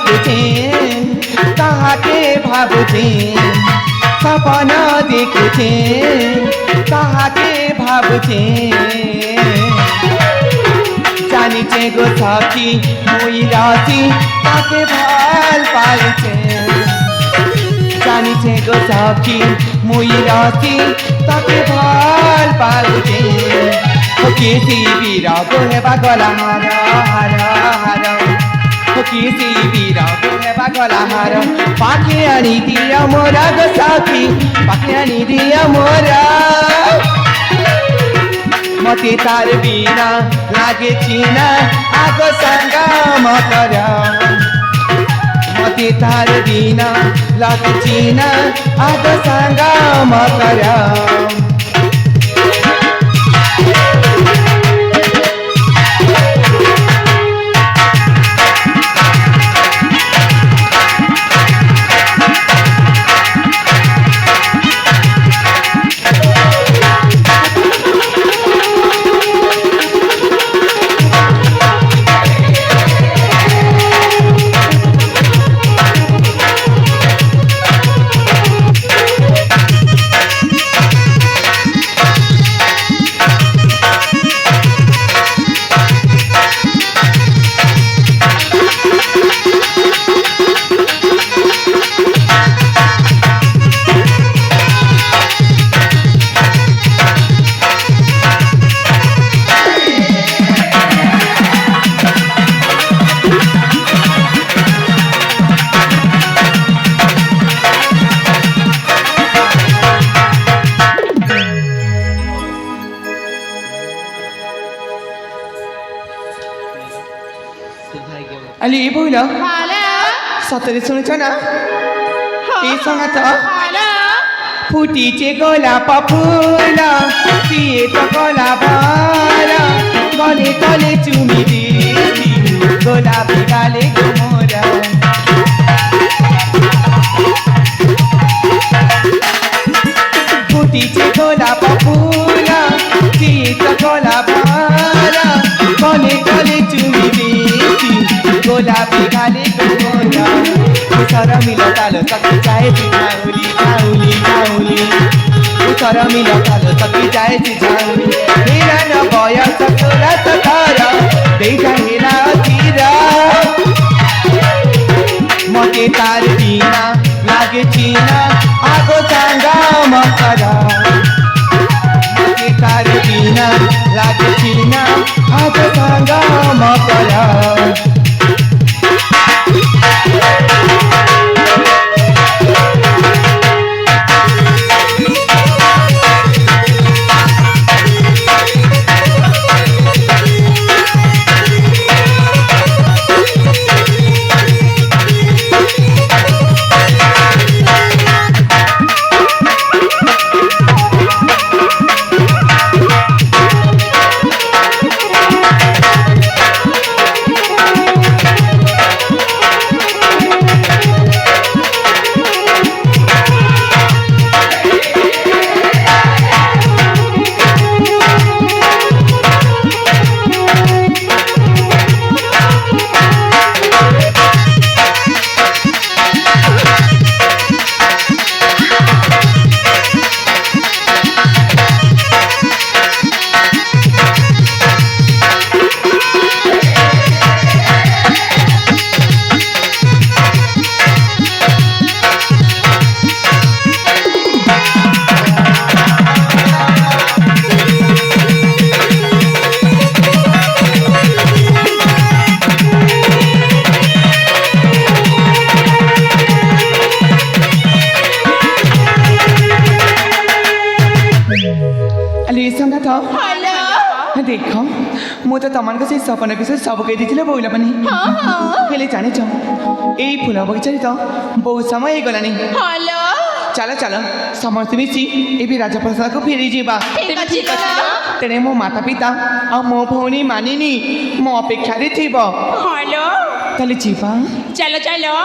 देखुछे ताहाके भाबुछे सपना देखुछे ताहाके भाबुछे जानिछे गो सखी मुई राशि ताके ভাল पालुछे जानिछे गो सखी मुई राशि ताके ভাল पालुछे किसी विरह हेबा गला हार हार हार किसी विरह हेबा गला हार पाखे आनी दिया मोरा गो सखी पाखे आनी दिया मोरा मते तार बिना लागे चिना आगो संगम कर मते तार बिना लागे चिना आगो संगम कर अलि बोल सतरी सुनेछ न यसँग त फुटिचे गोलाप फुल सिएछ गोलाप गले तले चुमिदिसी गोलापी गालेको मोरा फुटिचे गोलाप फुल सिएछ गोलाप गले तले चुमिदिसी गोलापी गालेको मोरा उतर मिल तालो सकी जाए झाउली झाउली झाउली उतर मिल तालो सकी जाए झाउली हेरा न भय सतोरा सतर देखा हेरा तिर मते तार बिना लागे चिना आगो संगम कर मते तार बिना लागे चिना आगो संगम कर देख म त तमान कसै सपना विषय सब कहिदिथिले बौला पनि हेले जानेछ एई फुल बगैँचाले त बहुत समय गलानी हेलो चल चल समस्त मिसी एबी राजप्रसाद को फेरि जीवा तेरे मो माता पिता आ मो भौनी मानिनी मो अपेक्षा रे थिबो हेलो तले जीवा चलो चलो